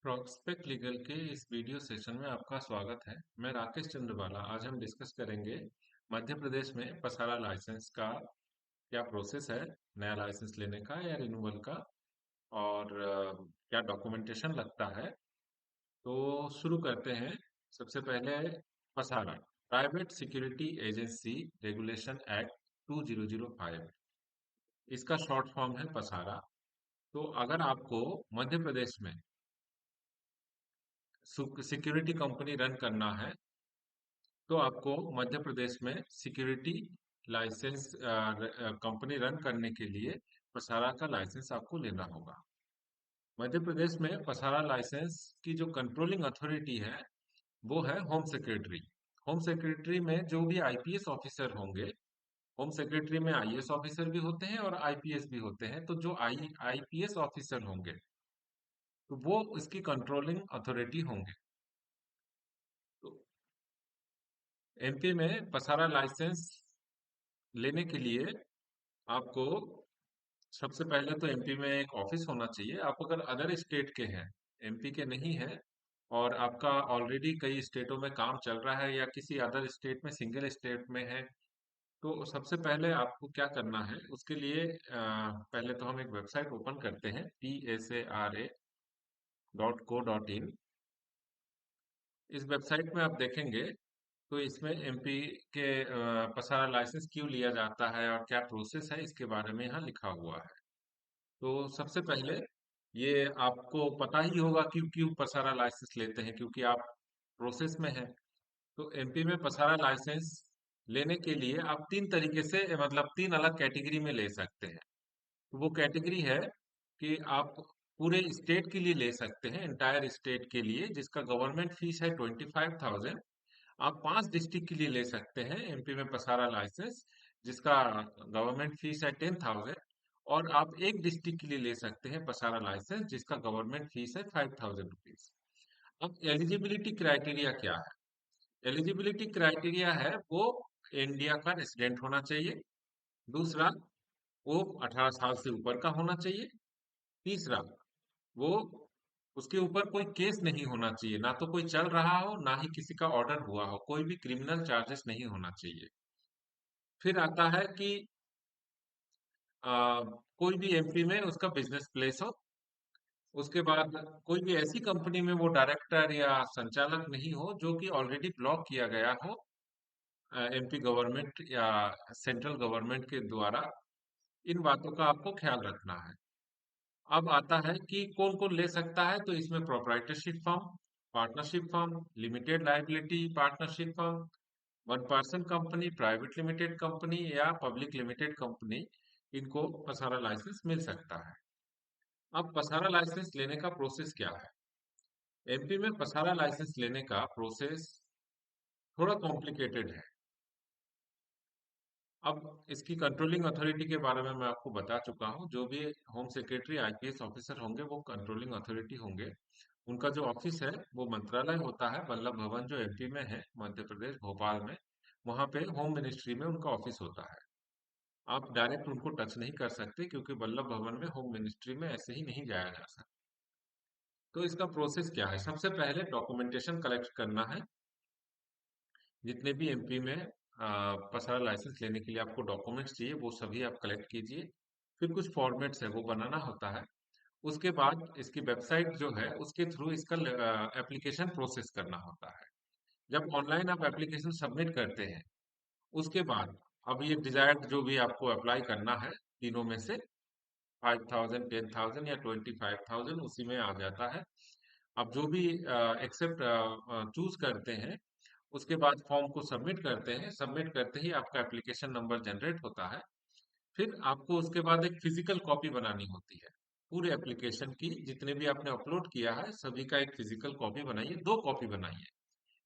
Prospect legal के इस video session में आपका स्वागत है। मैं राकेश चंद्रवाला। आज हम डिस्कस करेंगे मध्य प्रदेश में पसारा लाइसेंस का क्या प्रोसेस है, नया लाइसेंस लेने का या रिन्यूअल का, और क्या डॉक्यूमेंटेशन लगता है। तो शुरू करते हैं। सबसे पहले पसारा private security agency regulation act 2005, इसका शॉर्ट फॉर्म है पसारा। तो अगर आपको मध्य प्रदेश में सिक्योरिटी कंपनी रन करना है तो आपको मध्य प्रदेश में सिक्योरिटी लाइसेंस कंपनी रन करने के लिए पसारा का लाइसेंस आपको लेना होगा। मध्य प्रदेश में पसारा लाइसेंस की जो कंट्रोलिंग अथॉरिटी है वो है होम सेक्रेटरी। होम सेक्रेटरी में जो भी आईपीएस ऑफिसर होंगे, होम सेक्रेटरी में आईएएस ऑफिसर भी होते हैं और आईपीएस भी होते हैं। तो जो आईपीएस ऑफिसर होंगे तो वो इसकी कंट्रोलिंग अथॉरिटी होंगे। तो एमपी में पसारा लाइसेंस लेने के लिए आपको सबसे पहले तो एमपी में एक ऑफिस होना चाहिए। आप अगर अदर स्टेट के हैं, एमपी के नहीं है, और आपका ऑलरेडी कई स्टेटों में काम चल रहा है या किसी अदर स्टेट में सिंगल स्टेट में है, तो सबसे पहले आपको क्या करना है उसके लिए पहले तो हम एक वेबसाइट ओपन करते हैं, PSARA.co.in। इस वेबसाइट में आप देखेंगे तो इसमें एमपी के पसारा लाइसेंस क्यों लिया जाता है और क्या प्रोसेस है इसके बारे में यहाँ लिखा हुआ है। तो सबसे पहले ये आपको पता ही होगा कि क्यों पसारा लाइसेंस लेते हैं, क्योंकि आप प्रोसेस में हैं। तो एमपी में पसारा लाइसेंस लेने के लिए आप तीन तरीके से, मतलब तीन अलग कैटेगरी में ले सकते हैं। तो वो कैटेगरी है कि आप पूरे स्टेट के लिए ले सकते हैं, एंटायर स्टेट के लिए, जिसका गवर्नमेंट फीस है 25,000। आप 5 डिस्ट्रिक्ट के लिए ले सकते हैं एमपी में पसारा लाइसेंस, जिसका गवर्नमेंट फीस है 10,000। और आप एक डिस्ट्रिक्ट के लिए ले सकते हैं पसारा लाइसेंस, जिसका गवर्नमेंट फीस है 5,000 रुपीज। अब एलिजिबिलिटी क्राइटेरिया क्या है? एलिजिबिलिटी क्राइटेरिया है वो इंडिया का रेसिडेंट होना चाहिए। दूसरा, वो 18 साल से ऊपर का होना चाहिए। तीसरा, वो उसके ऊपर कोई केस नहीं होना चाहिए, ना तो कोई चल रहा हो ना ही किसी का ऑर्डर हुआ हो, कोई भी क्रिमिनल चार्जेस नहीं होना चाहिए। फिर आता है कि आ, कोई भी एमपी में उसका बिजनेस प्लेस हो। उसके बाद कोई भी ऐसी कंपनी में वो डायरेक्टर या संचालक नहीं हो जो कि ऑलरेडी ब्लॉक किया गया हो एमपी गवर्नमेंट या सेंट्रल गवर्नमेंट के द्वारा। इन बातों का आपको ख्याल रखना है। अब आता है कि कौन कौन ले सकता है। तो इसमें proprietorship firm, partnership firm, limited liability partnership firm, one person company, private limited company या पब्लिक लिमिटेड कंपनी, इनको पसारा लाइसेंस मिल सकता है। अब पसारा लाइसेंस लेने का प्रोसेस क्या है? एमपी में पसारा लाइसेंस लेने का प्रोसेस थोड़ा कॉम्प्लिकेटेड है। अब इसकी कंट्रोलिंग अथॉरिटी के बारे में मैं आपको बता चुका हूँ। जो भी होम सेक्रेटरी आईपीएस ऑफिसर होंगे वो कंट्रोलिंग अथॉरिटी होंगे। उनका जो ऑफिस है वो मंत्रालय होता है, वल्लभ भवन, जो एमपी में है, मध्य प्रदेश, भोपाल में। वहां पे होम मिनिस्ट्री में उनका ऑफिस होता है। आप डायरेक्ट उनको टच नहीं कर सकते, क्योंकि वल्लभ भवन में, होम मिनिस्ट्री में ऐसे ही नहीं जाया जा सकता। तो इसका प्रोसेस क्या है? सबसे पहले डॉक्यूमेंटेशन कलेक्ट करना है। जितने भी एमपी में पसारा लाइसेंस लेने के लिए आपको डॉक्यूमेंट्स चाहिए वो सभी आप कलेक्ट कीजिए। फिर कुछ फॉर्मेट्स है वो बनाना होता है। उसके बाद इसकी वेबसाइट जो है उसके थ्रू इसका एप्लीकेशन प्रोसेस करना होता है। जब ऑनलाइन आप एप्लीकेशन सबमिट करते हैं उसके बाद अब ये डिजायर्ड जो भी आपको अप्लाई करना है, तीनों में से 5,000, 10,000 या 25,000, उसी में आ जाता है। अब जो भी एक्सेप्ट चूज करते हैं उसके बाद फॉर्म को सबमिट करते हैं। सबमिट करते ही आपका एप्लीकेशन नंबर जनरेट होता है। फिर आपको उसके बाद एक फिजिकल कॉपी बनानी होती है। पूरे एप्लीकेशन की जितने भी आपने अपलोड किया है सभी का एक फिजिकल कॉपी बनाइए, 2 कॉपी बनाइए।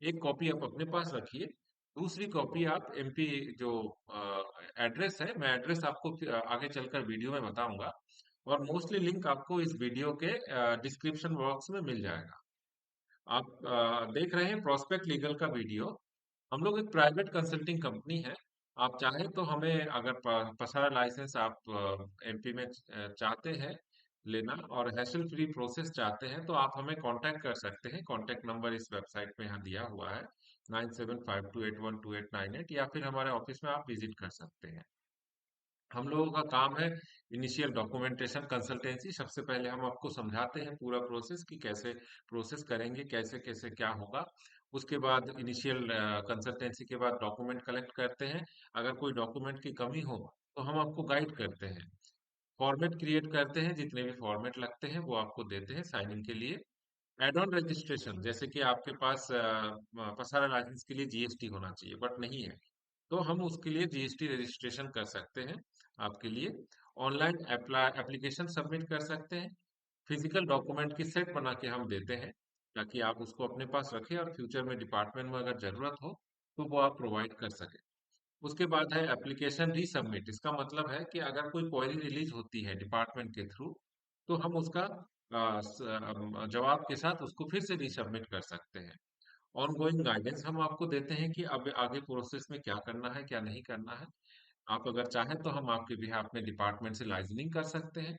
एक कॉपी आप अपने पास रखिए, दूसरी कॉपी आप एमपी जो एड्रेस है, मैं एड्रेस आपको आगे चलकर वीडियो में बताऊंगा, और मोस्टली लिंक आपको इस वीडियो के डिस्क्रिप्शन बॉक्स में मिल जाएगा। आप देख रहे हैं प्रोस्पेक्ट लीगल का वीडियो। हम लोग एक प्राइवेट कंसल्टिंग कंपनी है। आप चाहे तो हमें, अगर पसारा लाइसेंस आप एमपी में चाहते हैं लेना और हैसल फ्री प्रोसेस चाहते हैं तो आप हमें कांटेक्ट कर सकते हैं। कांटेक्ट नंबर इस वेबसाइट पे यहाँ दिया हुआ है, 9752812898, या फिर हमारे ऑफिस में आप विजिट कर सकते हैं। हम लोगों का काम है इनिशियल डॉक्यूमेंटेशन कंसल्टेंसी। सबसे पहले हम आपको समझाते हैं पूरा प्रोसेस कि कैसे प्रोसेस करेंगे, कैसे कैसे क्या होगा। उसके बाद इनिशियल कंसल्टेंसी के बाद डॉक्यूमेंट कलेक्ट करते हैं। अगर कोई डॉक्यूमेंट की कमी हो तो हम आपको गाइड करते हैं। फॉर्मेट क्रिएट करते हैं, जितने भी फॉर्मेट लगते हैं वो आपको देते हैं साइनिंग के लिए। एड ऑन रजिस्ट्रेशन, जैसे कि आपके पास पसारा लाइसेंस के लिए जीएसटी होना चाहिए बट नहीं है, तो हम उसके लिए जीएसटी रजिस्ट्रेशन कर सकते हैं आपके लिए। ऑनलाइन एप्लीकेशन सबमिट कर सकते हैं। फिजिकल डॉक्यूमेंट की सेट बना के हम देते हैं ताकि आप उसको अपने पास रखें और फ्यूचर में डिपार्टमेंट में अगर जरूरत हो तो वो आप प्रोवाइड कर सकें। उसके बाद है एप्लीकेशन रीसबमिट। इसका मतलब है कि अगर कोई क्वेरी रिलीज होती है डिपार्टमेंट के थ्रू तो हम उसका जवाब के साथ उसको फिर से रीसबमिट कर सकते हैं। ऑनगोइंग गाइडेंस हम आपको देते हैं कि अब आगे प्रोसेस में क्या करना है क्या नहीं करना है। आप अगर चाहें तो हम आपके बिहाफ में डिपार्टमेंट से लाइजनिंग कर सकते हैं।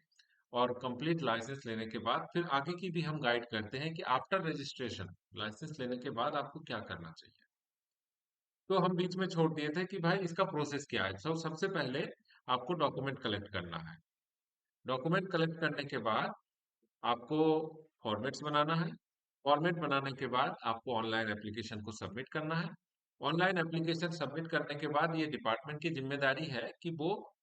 और कंप्लीट लाइसेंस लेने के बाद फिर आगे की भी हम गाइड करते हैं कि आफ्टर रजिस्ट्रेशन, लाइसेंस लेने के बाद आपको क्या करना चाहिए। तो हम बीच में छोड़ दिए थे कि भाई इसका प्रोसेस क्या है। सबसे पहले आपको डॉक्यूमेंट कलेक्ट करना है। डॉक्यूमेंट कलेक्ट करने के बाद आपको फॉर्मेट्स बनाना है। फॉर्मेट बनाने के बाद आपको ऑनलाइन एप्लीकेशन को सबमिट करना है। ऑनलाइन एप्लीकेशन सबमिट करने के बाद ये डिपार्टमेंट की जिम्मेदारी है कि वो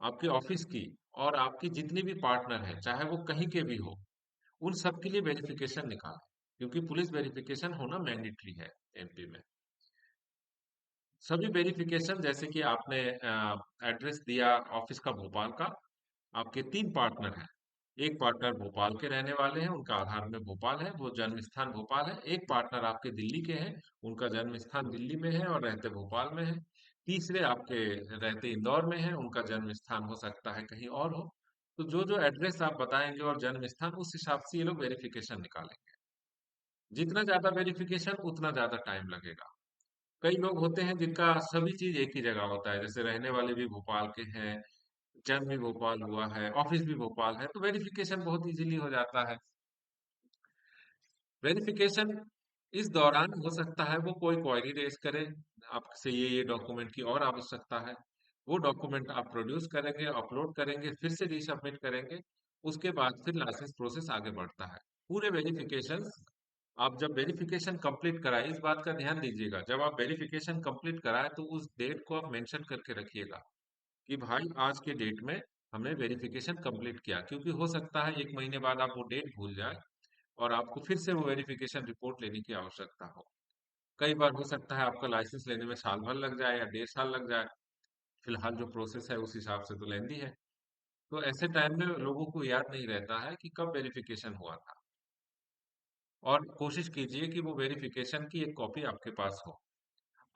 आपके ऑफिस की और आपकी जितनी भी पार्टनर है चाहे वो कहीं के भी हो, उन सब के लिए वेरिफिकेशन निकाले, क्योंकि पुलिस वेरिफिकेशन होना मैंडेटरी है एमपी में। सभी वेरिफिकेशन, जैसे कि आपने एड्रेस दिया ऑफिस का भोपाल का, आपके 3 पार्टनर हैं। एक पार्टनर भोपाल के रहने वाले हैं, उनका आधार में भोपाल है, वो जन्म स्थान भोपाल है। एक पार्टनर आपके दिल्ली के हैं, उनका जन्म स्थान दिल्ली में है और रहते भोपाल में है। तीसरे आपके रहते इंदौर में हैं, उनका जन्म स्थान हो सकता है कहीं और हो। तो जो जो एड्रेस आप बताएंगे और जन्म स्थान, उस हिसाब से ये लोग वेरिफिकेशन निकालेंगे। जितना ज्यादा वेरिफिकेशन उतना ज्यादा टाइम लगेगा। कई लोग होते हैं जिनका सभी चीज एक ही जगह होता है, जैसे रहने वाले भी भोपाल के हैं, जन्म भी भोपाल हुआ है, ऑफिस भी भोपाल है, तो वेरिफिकेशन बहुत इजीली हो जाता है। वेरिफिकेशन इस दौरान हो सकता है वो कोई क्वेरी रेज करे, आपसे ये डॉक्यूमेंट की और आवश्यकता है। वो डॉक्यूमेंट आप प्रोड्यूस करेंगे, अपलोड करेंगे, फिर से रीसबमिट करेंगे। उसके बाद फिर लाइसेंस प्रोसेस आगे बढ़ता है। पूरे वेरिफिकेशन, आप जब वेरिफिकेशन कंप्लीट कराए, इस बात का ध्यान दीजिएगा, जब आप वेरिफिकेशन कंप्लीट कराए तो उस डेट को आप मेंशन करके रखिएगा कि भाई आज के डेट में हमने वेरिफिकेशन कंप्लीट किया, क्योंकि हो सकता है 1 महीने बाद आप वो डेट भूल जाए और आपको फिर से वो वेरिफिकेशन रिपोर्ट लेने की आवश्यकता हो। कई बार हो सकता है आपका लाइसेंस लेने में साल भर लग जाए या 1.5 साल लग जाए। फिलहाल जो प्रोसेस है उस हिसाब से तो लेंदी है। तो ऐसे टाइम में लोगों को याद नहीं रहता है कि कब वेरिफिकेशन हुआ था। और कोशिश कीजिए कि वो वेरिफिकेशन की एक कॉपी आपके पास हो।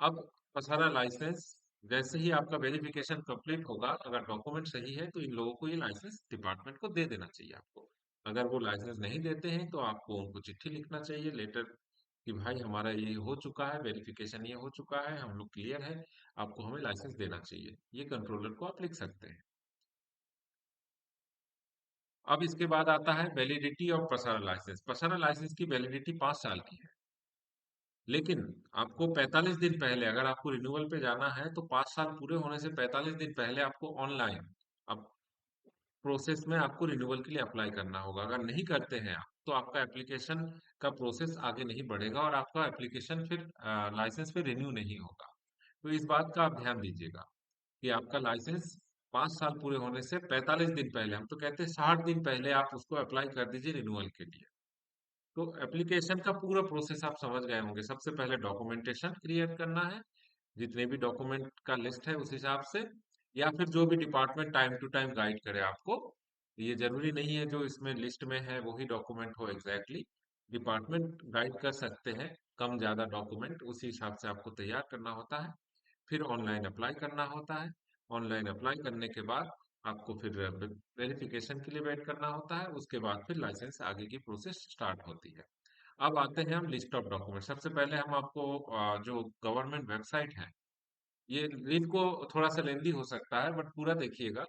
अब सारा लाइसेंस, जैसे ही आपका वेरिफिकेशन कंप्लीट होगा, अगर डॉक्यूमेंट सही है तो इन लोगों को ये लाइसेंस डिपार्टमेंट को दे देना चाहिए आपको। अगर वो लाइसेंस नहीं देते हैं तो आपको उनको चिट्ठी लिखना चाहिए, लेटर, कि भाई हमारा ये हो चुका है, वेरिफिकेशन ये हो चुका है, हम लोग क्लियर है, आपको हमें लाइसेंस देना चाहिए। ये कंट्रोलर को आप लिख सकते हैं। अब इसके बाद आता है वैलिडिटी ऑफ पसारा लाइसेंस। पसारा लाइसेंस की वैलिडिटी 5 साल की है, लेकिन आपको 45 दिन पहले, अगर आपको रिन्यूअल पे जाना है तो 5 साल पूरे होने से 45 दिन पहले आपको ऑनलाइन अब प्रोसेस में आपको रिन्यूअल के लिए अप्लाई करना होगा। अगर नहीं करते हैं आप तो आपका एप्लीकेशन का प्रोसेस आगे नहीं बढ़ेगा और आपका एप्लीकेशन फिर लाइसेंस पे रिन्यू नहीं होगा। तो इस बात का आप ध्यान दीजिएगा कि आपका लाइसेंस 5 साल पूरे होने से 45 दिन पहले, हम तो कहते हैं 60 दिन पहले, आप उसको अप्लाई कर दीजिए रिन्यूअल के लिए। तो एप्लीकेशन का पूरा प्रोसेस आप समझ गए होंगे। सबसे पहले डॉक्यूमेंटेशन क्रिएट करना है, जितने भी डॉक्यूमेंट का लिस्ट है उस हिसाब से, या फिर जो भी department time to time guide करे आपको। ये जरूरी नहीं है जो इसमें लिस्ट में है वही डॉक्यूमेंट हो एग्जैक्टली, डिपार्टमेंट गाइड कर सकते हैं कम ज्यादा डॉक्यूमेंट, उसी हिसाब से आपको तैयार करना होता है। फिर ऑनलाइन अप्लाई करना होता है। ऑनलाइन अप्लाई करने के बाद आपको फिर वेरिफिकेशन के लिए वेट करना होता है। उसके बाद फिर लाइसेंस आगे की प्रोसेस स्टार्ट होती है। अब आते हैं हम लिस्ट ऑफ डॉक्यूमेंट। सबसे पहले हम आपको जो गवर्नमेंट वेबसाइट है, ये रीड को थोड़ा सा लेंदी हो सकता है बट पूरा देखिएगा।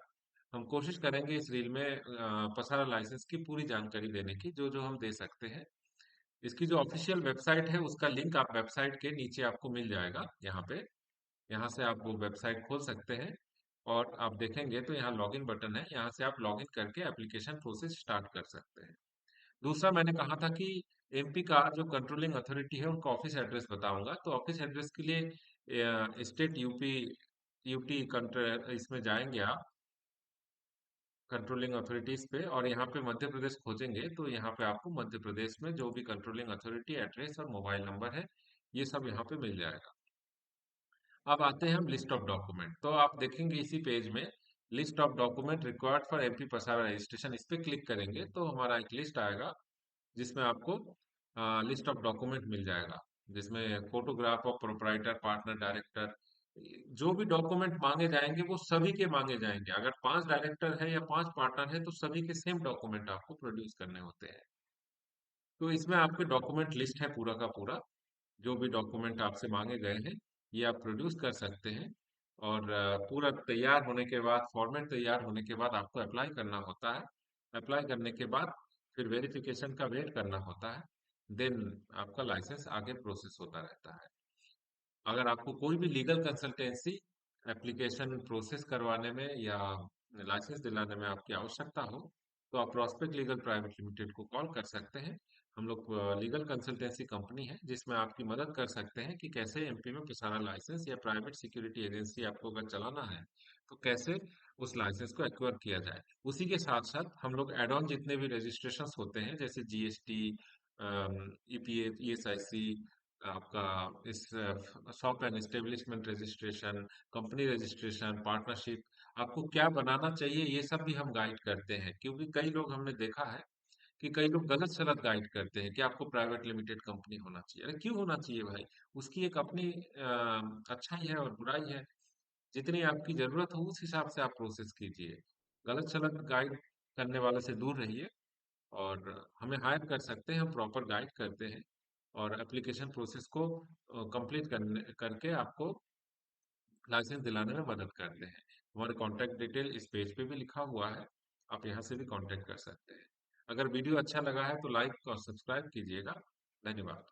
हम कोशिश करेंगे इस रील में पसारा लाइसेंस की पूरी जानकारी देने की, जो जो हम दे सकते हैं। इसकी जो ऑफिशियल वेबसाइट है उसका लिंक आप वेबसाइट के नीचे आपको मिल जाएगा यहाँ पे। यहाँ से आप वो वेबसाइट खोल सकते हैं और आप देखेंगे तो यहाँ लॉगिन बटन है, यहाँ से आप लॉगिन करके एप्लीकेशन प्रोसेस स्टार्ट कर सकते हैं। दूसरा मैंने कहा था कि एमपी का जो कंट्रोलिंग अथॉरिटी है उनका ऑफिस एड्रेस बताऊंगा, तो ऑफिस एड्रेस के लिए स्टेट यूपी यूटी इसमें जाएंगे आप कंट्रोलिंग अथॉरिटीज पे, और यहाँ पे मध्य प्रदेश खोजेंगे तो यहाँ पे आपको मध्य प्रदेश में जो भी कंट्रोलिंग अथॉरिटी एड्रेस और मोबाइल नंबर है ये सब यहाँ पे मिल जाएगा। अब आते हैं हम लिस्ट ऑफ डॉक्यूमेंट, तो आप देखेंगे इसी पेज में list of document required for MP पसारा रजिस्ट्रेशन, इस पे क्लिक करेंगे तो हमारा एक लिस्ट आएगा जिसमें आपको लिस्ट ऑफ डॉक्यूमेंट मिल जाएगा, जिसमें photograph of proprietor partner director, जो भी डॉक्यूमेंट मांगे जाएंगे वो सभी के मांगे जाएंगे। अगर 5 डायरेक्टर है या 5 पार्टनर है तो सभी के सेम डॉक्यूमेंट आपको प्रोड्यूस करने होते हैं। तो इसमें आपके डॉक्यूमेंट लिस्ट है पूरा का पूरा, जो भी डॉक्यूमेंट आपसे मांगे गए हैं ये आप प्रोड्यूस कर सकते हैं। और पूरा तैयार होने के बाद, फॉर्मेट तैयार होने के बाद आपको अप्लाई करना होता है। अप्लाई करने के बाद फिर वेरिफिकेशन का वेट करना होता है, देन आपका लाइसेंस आगे प्रोसेस होता रहता है। अगर आपको कोई भी लीगल कंसल्टेंसी एप्लीकेशन प्रोसेस करवाने में या लाइसेंस दिलाने में आपकी आवश्यकता हो तो आप प्रॉस्पेक्ट लीगल प्राइवेट लिमिटेड को कॉल कर सकते हैं। हम लोग लीगल कंसल्टेंसी कंपनी है जिसमें आपकी मदद कर सकते हैं कि कैसे एमपी में किसाना लाइसेंस या प्राइवेट सिक्योरिटी एजेंसी आपको अगर चलाना है तो कैसे उस लाइसेंस को एक्वायर किया जाए। उसी के साथ साथ हम लोग एड ऑन जितने भी रजिस्ट्रेशन होते हैं जैसे जीएसटी, ईपीएफ, ईएसआईसी, आपका इस shop and establishment registration, company registration, partnership, आपको क्या बनाना चाहिए ये सब भी हम गाइड करते हैं। क्योंकि कई लोग हमने देखा है कि कई लोग गलत सलत गाइड करते हैं कि आपको प्राइवेट लिमिटेड कंपनी होना चाहिए। अरे क्यों होना चाहिए भाई? उसकी एक अपनी अच्छाई है और बुराई है। जितनी आपकी जरूरत हो उस हिसाब से आप प्रोसेस कीजिए। गलत सलत गाइड करने वाले से दूर रहिए, और हमें हायर कर सकते हैं, हम प्रॉपर गाइड करते हैं और एप्लीकेशन प्रोसेस को कंप्लीट करने करके आपको लाइसेंस दिलाने में मदद करते हैं। हमारे कॉन्टैक्ट डिटेल इस पेज पे भी लिखा हुआ है, आप यहाँ से भी कॉन्टैक्ट कर सकते हैं। अगर वीडियो अच्छा लगा है तो लाइक और सब्सक्राइब कीजिएगा। धन्यवाद।